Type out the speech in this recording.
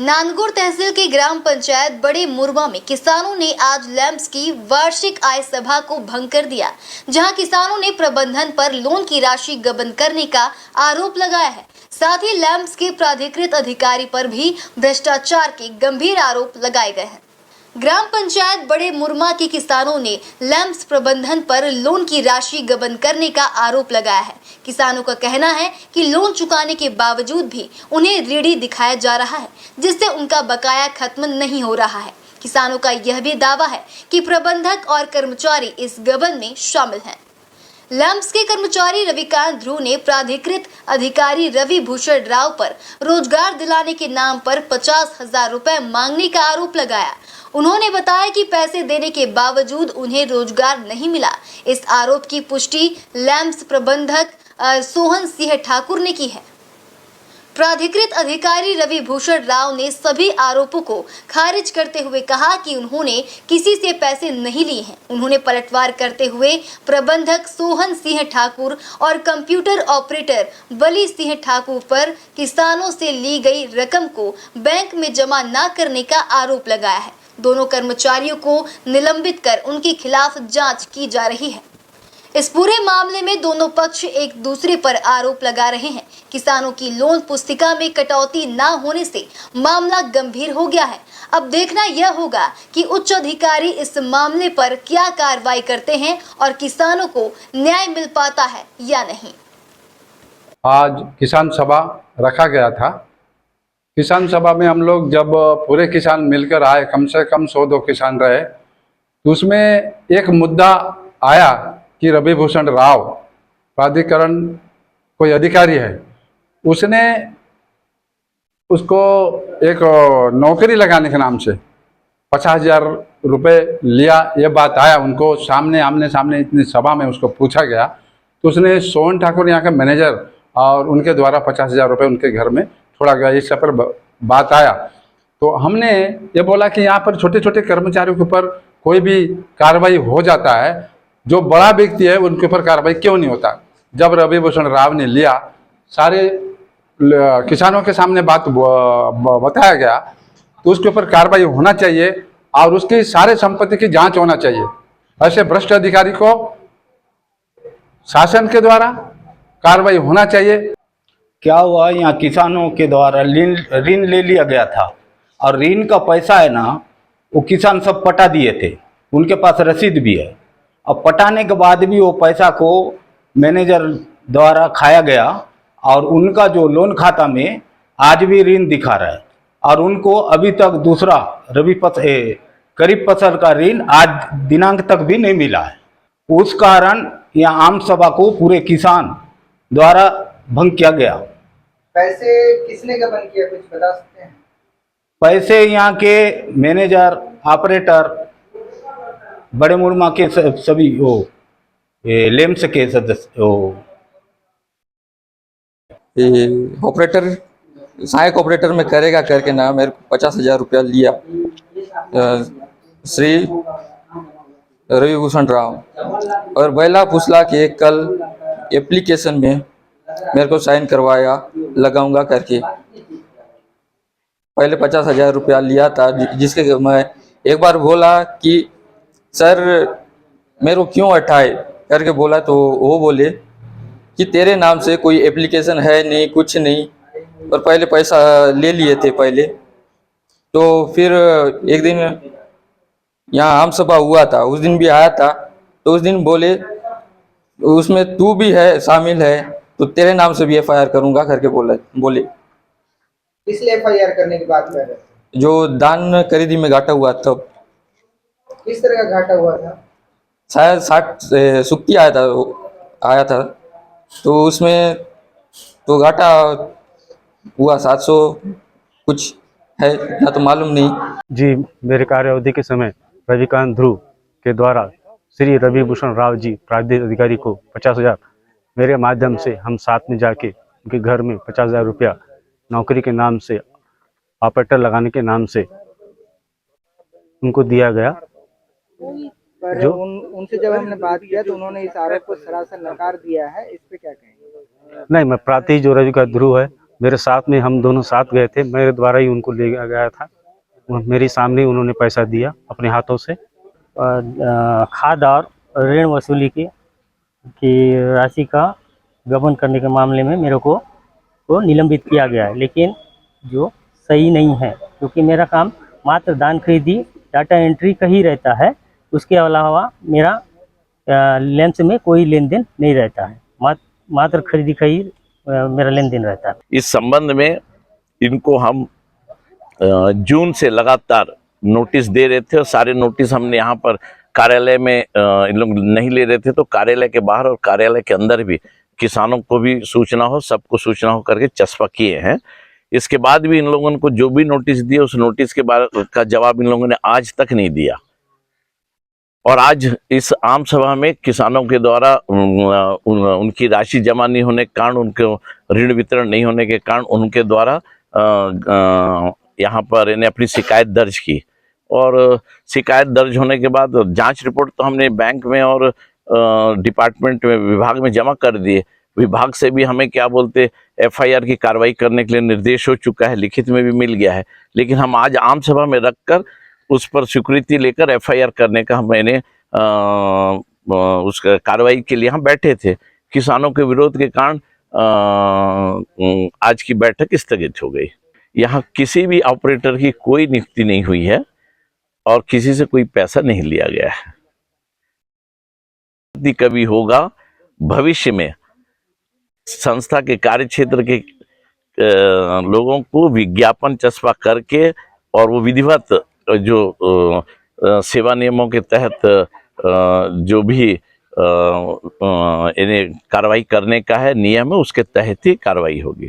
नांदगुड़ तहसील की ग्राम पंचायत बड़े मुरबा में किसानों ने आज लैंप्स की वार्षिक आय सभा को भंग कर दिया, जहां किसानों ने प्रबंधन पर लोन की राशि गबन करने का आरोप लगाया है। साथ ही लैंप्स के प्राधिकृत अधिकारी पर भी भ्रष्टाचार के गंभीर आरोप लगाए गए हैं। ग्राम पंचायत बड़े मुरमा के किसानों ने लैंप्स प्रबंधन पर लोन की राशि गबन करने का आरोप लगाया है। किसानों का कहना है कि लोन चुकाने के बावजूद भी उन्हें ऋणी दिखाया जा रहा है, जिससे उनका बकाया खत्म नहीं हो रहा है। किसानों का यह भी दावा है कि प्रबंधक और कर्मचारी इस गबन में शामिल हैं। लैंप्स के कर्मचारी रविकांत ध्रुव ने प्राधिकृत अधिकारी रवि भूषण राव पर रोजगार दिलाने के नाम पर 50,000 रुपए मांगने का आरोप लगाया। उन्होंने बताया कि पैसे देने के बावजूद उन्हें रोजगार नहीं मिला। इस आरोप की पुष्टि लैंप्स प्रबंधक सोहन सिंह ठाकुर ने की है। प्राधिकृत अधिकारी रवि भूषण राव ने सभी आरोपों को खारिज करते हुए कहा कि उन्होंने किसी से पैसे नहीं लिए हैं। उन्होंने पलटवार करते हुए प्रबंधक सोहन सिंह ठाकुर और कंप्यूटर ऑपरेटर बली सिंह ठाकुर पर किसानों से ली गई रकम को बैंक में जमा न करने का आरोप लगाया है। दोनों कर्मचारियों को निलंबित कर उनके खिलाफ जांच की जा रही है। इस पूरे मामले में दोनों पक्ष एक दूसरे पर आरोप लगा रहे हैं। किसानों की लोन पुस्तिका में कटौती न होने से मामला गंभीर हो गया है। अब देखना यह होगा कि उच्च अधिकारी इस मामले पर क्या कार्रवाई करते हैं और किसानों को न्याय मिल पाता है या नहीं। आज किसान सभा रखा गया था। किसान सभा में हम लोग जब पूरे किसान मिलकर आए, कम से कम 100-200 किसान रहे, तो उसमें एक मुद्दा आया कि रवि भूषण राव प्राधिकरण कोई अधिकारी है, उसने उसको एक नौकरी लगाने के नाम से 50,000 रुपये लिया। ये बात आया उनको सामने, आमने सामने इतनी सभा में उसको पूछा गया, तो उसने सोहन ठाकुर यहाँ के मैनेजर और उनके द्वारा 50,000 रुपये उनके घर में छोड़ा गया। इस पर बात आया तो हमने ये बोला कि यहाँ पर छोटे छोटे कर्मचारियों के ऊपर कोई भी कार्रवाई हो जाता है, जो बड़ा व्यक्ति है उनके ऊपर कार्रवाई क्यों नहीं होता। जब रवि भूषण राव ने लिया, सारे किसानों के सामने बात बताया गया, तो उसके ऊपर कार्रवाई होना चाहिए और उसकी सारे संपत्ति की जांच होना चाहिए। ऐसे भ्रष्ट अधिकारी को शासन के द्वारा कार्रवाई होना चाहिए। क्या हुआ, यहाँ किसानों के द्वारा ऋण ले लिया गया था और ऋण का पैसा है ना, वो किसान सब पटा दिए थे, उनके पास रसीद भी है। अब पटाने के बाद भी वो पैसा को मैनेजर द्वारा खाया गया और उनका जो लोन खाता में आज भी ऋण दिखा रहा है और उनको अभी तक दूसरा करीब फसल का ऋण आज दिनांक तक भी नहीं मिला है। उस कारण यहाँ आम सभा को पूरे किसान द्वारा भंग किया गया। पैसे किसने का बंद किया, कुछ बता सकते हैं? पैसे यहाँ के मैनेजर, ऑपरेटर, बड़े मुरमा के सभी वो लेम्स के सदस्य, ऑपरेटर सहायक ऑपरेटर में करेगा करके ना मेरे को 50,000 रुपया लिया श्री रवि भूषण राव, और बैला फुसला के कल एप्लीकेशन में मेरे को साइन करवाया लगाऊंगा करके। पहले 50,000 रुपया लिया था, जिसके मैं एक बार बोला कि सर मेरे को क्यों हटाए करके बोला, तो वो बोले कि तेरे नाम से कोई एप्लीकेशन है नहीं, कुछ नहीं, और पहले पैसा ले लिए थे पहले। तो फिर एक दिन यहाँ आम सभा हुआ था, उस दिन भी आया था, तो उस दिन बोले उसमें तू भी है शामिल है तो तेरे नाम से भी FIR करूंगा करके बोले। इसलिए FIR करने की बात कर रहे थे? जो दान खरीदी में घाटा हुआ तब। किस तरह का घाटा हुआ था? शायद 60 सुक्ति आया था, तो उसमें तो घाटा हुआ 700 कुछ है, इतना तो मालूम नहीं जी। मेरे कार्य अवधि के समय रविकांत ध्रुव के द्वारा श्री रवि भूषण राव जी प्राधिकृत अधिकारी को 50,000 मेरे माध्यम से हम साथ में जाके उनके घर में 50,000 रुपया नौकरी के नाम से, ऑपरेटर लगाने के नाम से उनको दिया गया। पर जो उनसे जब हमने बात किया तो उन्होंने इस आरोप को सरासर नकार दिया है, इस पे क्या कहेंगे? नहीं, मैं प्रांतीय जो रविकांत ध्रुव है मेरे साथ में, हम दोनों साथ गए थे, मेरे द्वारा ही उनको ले गया था। मेरे सामने उन्होंने पैसा दिया अपने हाथों से। खाद और ऋण वसूली की राशि का गबन करने के मामले में मेरे को निलंबित किया गया है, लेकिन जो सही नहीं है, क्योंकि मेरा काम मात्र दान खरीदी डाटा एंट्री का ही रहता है। उसके अलावा मेरा लेंस में कोई लेन देन नहीं रहता है, मात्र खरीदी का ही मेरा लेन देन रहता है। इस संबंध में इनको हम जून से लगातार नोटिस दे रहे थे और सारे नोटिस हमने यहाँ पर कार्यालय में इन लोग नहीं ले रहे थे, तो कार्यालय के बाहर और कार्यालय के अंदर भी किसानों को भी सूचना हो, सबको सूचना हो करके चस्पा किए हैं। इसके बाद भी इन लोगों को जो भी नोटिस दिए उस नोटिस के बारे का जवाब इन लोगों ने आज तक नहीं दिया। और आज इस आम सभा में किसानों के द्वारा उनकी राशि जमा नहीं होने के कारण, उनको ऋण वितरण नहीं होने के कारण उनके द्वारा यहाँ पर इन्हें अपनी शिकायत दर्ज की। और शिकायत दर्ज होने के बाद जांच रिपोर्ट तो हमने बैंक में और डिपार्टमेंट में, विभाग में जमा कर दिए। विभाग से भी हमें क्या बोलते एफआईआर की कार्रवाई करने के लिए निर्देश हो चुका है, लिखित में भी मिल गया है। लेकिन हम आज आम सभा में रखकर उस पर स्वीकृति लेकर एफआईआर करने का मैंने उस कार्रवाई के लिए हम बैठे थे। किसानों के विरोध के कारण आज की बैठक स्थगित हो गई। यहाँ किसी भी ऑपरेटर की कोई नियुक्ति नहीं हुई है और किसी से कोई पैसा नहीं लिया गया है। यदि कभी होगा भविष्य में संस्था के कार्य क्षेत्र के लोगों को विज्ञापन चस्पा करके और वो विधिवत जो सेवा नियमों के तहत जो भी इन्हें कार्रवाई करने का है नियम है, उसके तहत ही कार्रवाई होगी।